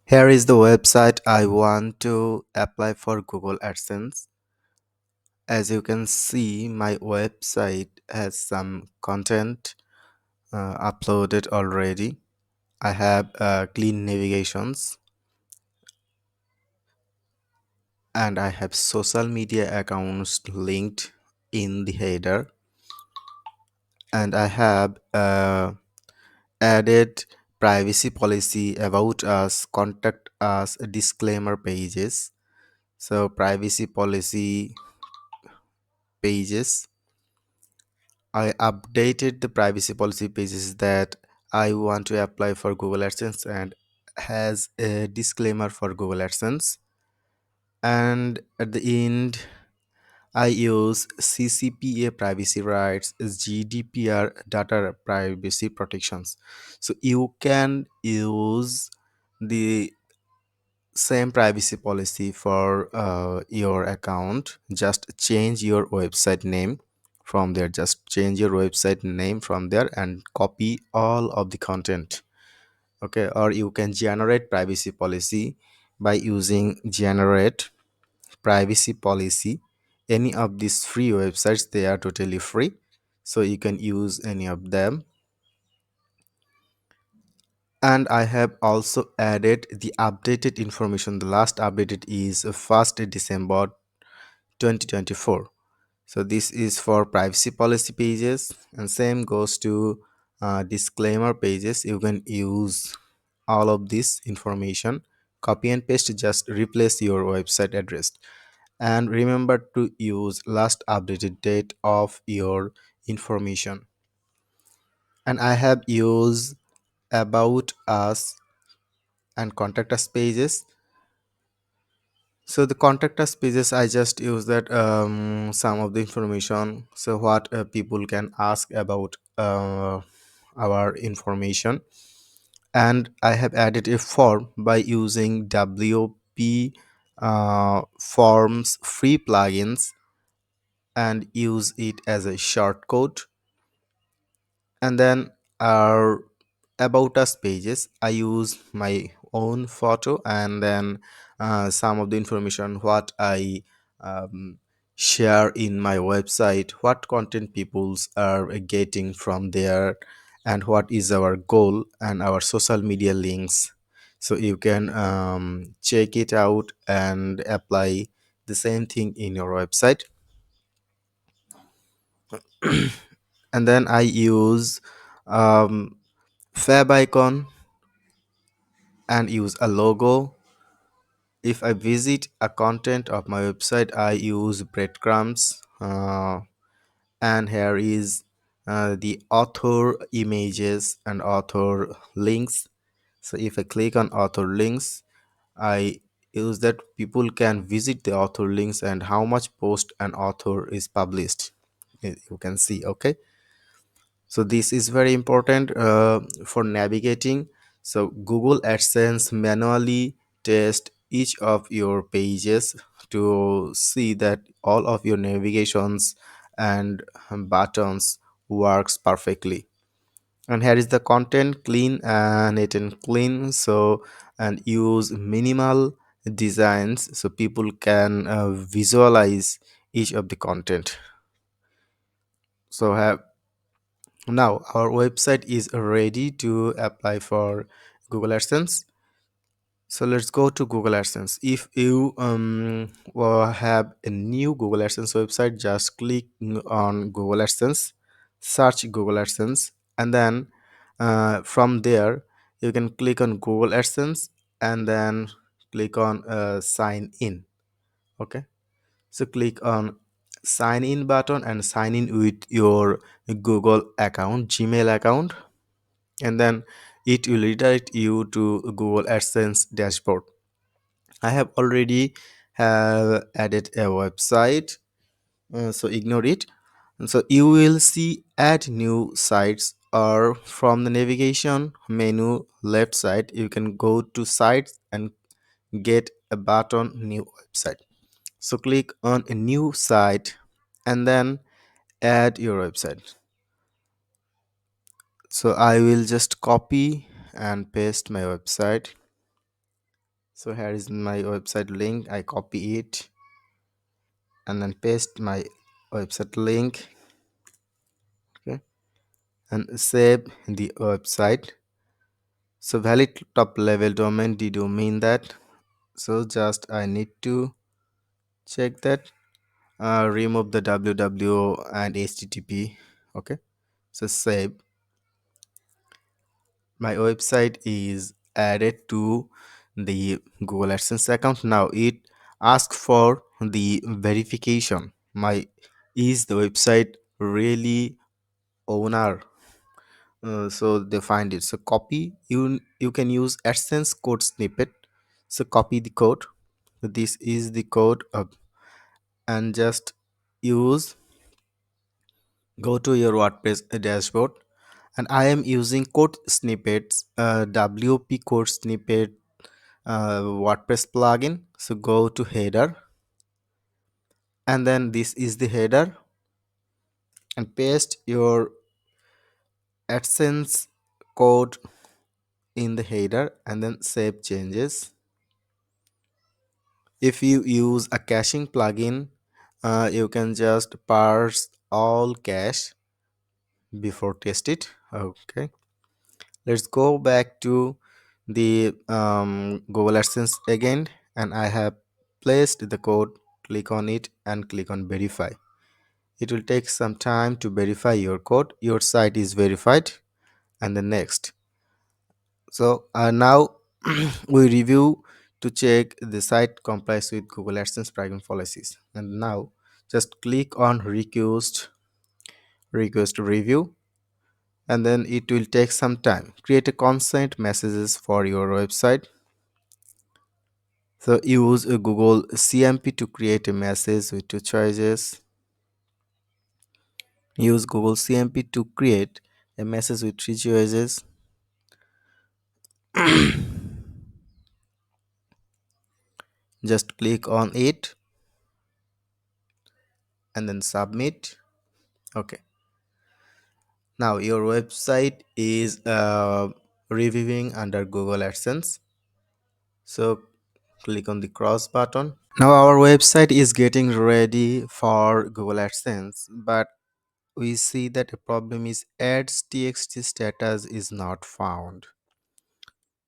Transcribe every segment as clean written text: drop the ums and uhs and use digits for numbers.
Here is the website I want to apply for Google AdSense. As you can see, my website has some content uploaded already. I have clean navigations and I have social media accounts linked in the header, and I have added privacy policy, about us, contact us, disclaimer pages. So privacy policy pages, I updated the privacy policy pages that I want to apply for Google AdSense and has a disclaimer for Google AdSense. And at the end, I use CCPA privacy rights, GDPR data privacy protections. So you can use the same privacy policy for your account. Just change your website name from there. Just change your website name from there and copy all of the content. Okay, or you can generate privacy policy by using generate privacy policy. Any of these free websites, they are totally free, so you can use any of them. And I have also added the updated information. The last updated is 1st December 2024. So this is for privacy policy pages, and same goes to disclaimer pages. You can use all of this information, copy and paste, just replace your website address, and remember to use last updated date of your information. And I have used about us and contact us pages. So the contact us pages, I just use that some of the information, so what people can ask about our information. And I have added a form by using WP forms free plugins and use it as a shortcode. And then our about us pages, I use my own photo, and then some of the information what I um, share in my website, what content peoples are getting from there, and what is our goal, and our social media links. So you can check it out and apply the same thing in your website. And then I use um, fab icon and use a logo. If I visit a content of my website, I use breadcrumbs, and here is the author images and author links. So if I click on author links, I use that people can visit the author links and how much post an author is published. You can see. Okay, so this is very important for navigating. So Google AdSense manually test each of your pages to see that all of your navigations and buttons works perfectly. And here is the content, clean and neat and clean. So, and use minimal designs so people can visualize each of the content. So have now our website is ready to apply for Google AdSense. So let's go to Google AdSense. If you have a new Google AdSense website, just click on Google AdSense, search Google AdSense, and then from there you can click on Google AdSense and then click on sign in. Okay, so click on sign in button and sign in with your Google account, Gmail account, and then it will redirect you to Google AdSense dashboard. I have already have added a website, so ignore it. And so you will see add new sites, or from the navigation menu left side you can go to sites and get a button new website. So click on a new site and then add your website. So I will just copy and paste my website. So here is my website link. I copy it and then paste my website link. Okay, and save the website. So valid top level domain, did you mean that? So just I need to check that. Remove the www and http. Okay, so save. My website is added to the Google AdSense account. Now it asks for the verification. My is the website really owner? So they find it. So copy. You can use AdSense code snippet. So copy the code. This is the code and just use. Go to your WordPress dashboard, and I am using code snippets, WP code snippet WordPress plugin. So go to header, and then this is the header, and paste your AdSense code in the header, and then save changes. If you use a caching plugin, you can just parse all cache before test it. Okay, let's go back to the Google AdSense again, and I have placed the code. Click on it and click on verify. It will take some time to verify your code. Your site is verified, and then next. So now we review to check the site complies with Google AdSense pricing policies. And now just click on request review, and then it will take some time. Create a consent messages for your website. So use a Google CMP to create a message with two choices. Use Google CMP to create a message with three choices. Just click on it and then submit. Okay, now your website is reviewing under Google AdSense. So click on the cross button. Now our website is getting ready for Google AdSense, but we see that a problem is ads.txt status is not found.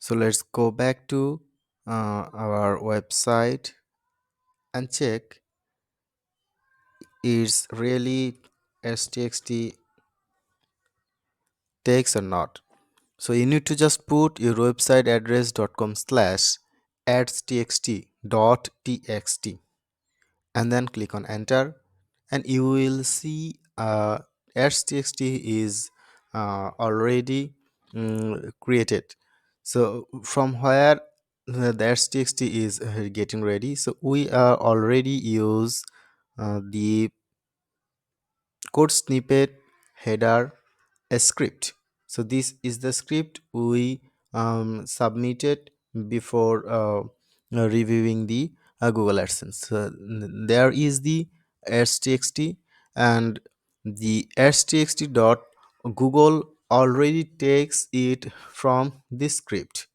So let's go back to our website and check is really ads.txt text or not. So you need to just put your website address.com slash ads.txt and then click on enter, and you will see ads.txt is already created. So from where the ads.txt is getting ready, so we are already use the code snippet header a script. So this is the script we submitted before reviewing the Google AdSense. There is the ads.txt, and the ads.txt dot Google already takes it from this script.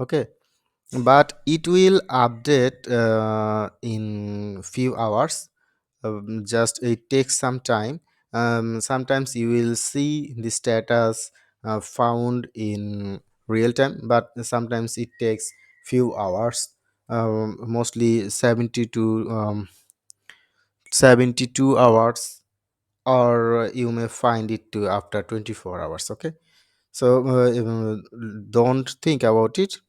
Okay, but it will update in few hours. Just it takes some time. Sometimes you will see the status found in real time, but sometimes it takes few hours, mostly 72 hours, or you may find it to after 24 hours. Okay, so don't think about it.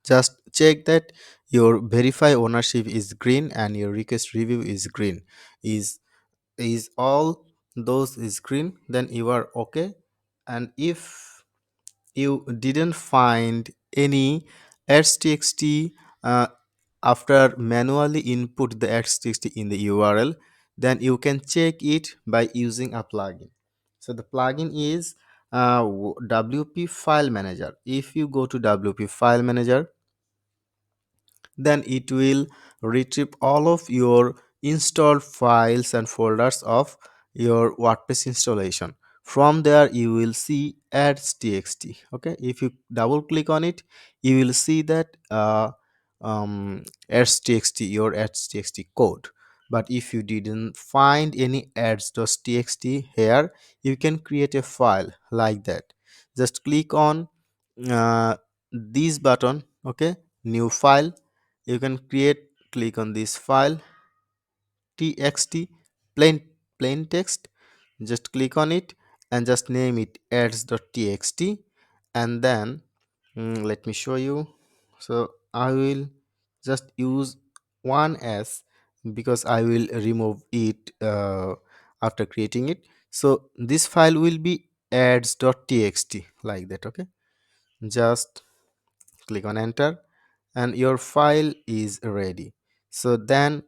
Just check that your verify ownership is green and your request review is green. Is all those is green, then you are okay. And if you didn't find any ads.txt after manually input the ads.txt in the URL, then you can check it by using a plugin. So the plugin is WP File Manager. If you go to WP File Manager, then it will retrieve all of your installed files and folders of your WordPress installation. From there you will see ads.txt. Okay, if you double click on it, you will see that ads.txt, your ads.txt code. But if you didn't find any ads.txt here, you can create a file like that. Just click on this button. Okay, new file. You can create, click on this file, txt, plain text. Just click on it and just name it ads.txt. And then let me show you. So I will just use one s, because I will remove it after creating it. So this file will be ads.txt, like that. Okay, just click on enter and your file is ready. So then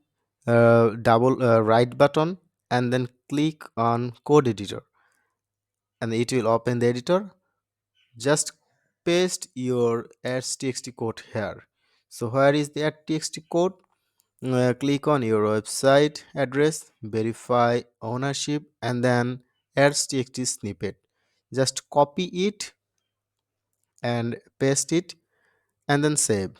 double right button and then click on code editor, and it will open the editor. Just paste your ads.txt code here. So where is the ads.txt code? Click on your website address, verify ownership, and then ads.txt snippet. Just copy it and paste it and then save.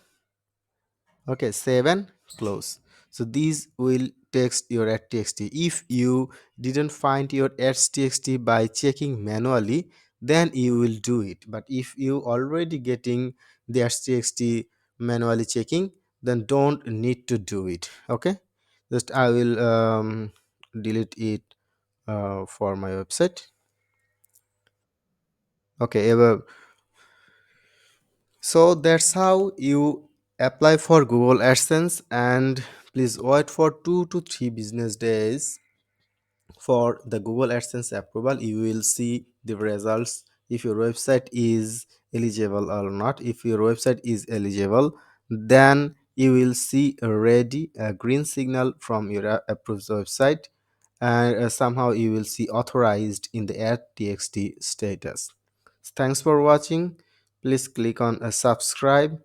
Okay, save and close. So these will text your ads.txt. If you didn't find your ads.txt by checking manually, then you will do it. But if you already getting the ads.txt manually checking, then don't need to do it. Okay, just I will delete it for my website. Okay, so that's how you apply for Google AdSense, and please wait for 2 to 3 business days for the Google AdSense approval. You will see the results if your website is eligible or not. If your website is eligible, then you will see a ready a green signal from your approved website, and somehow you will see authorized in the add.txt status. Thanks for watching. Please click on subscribe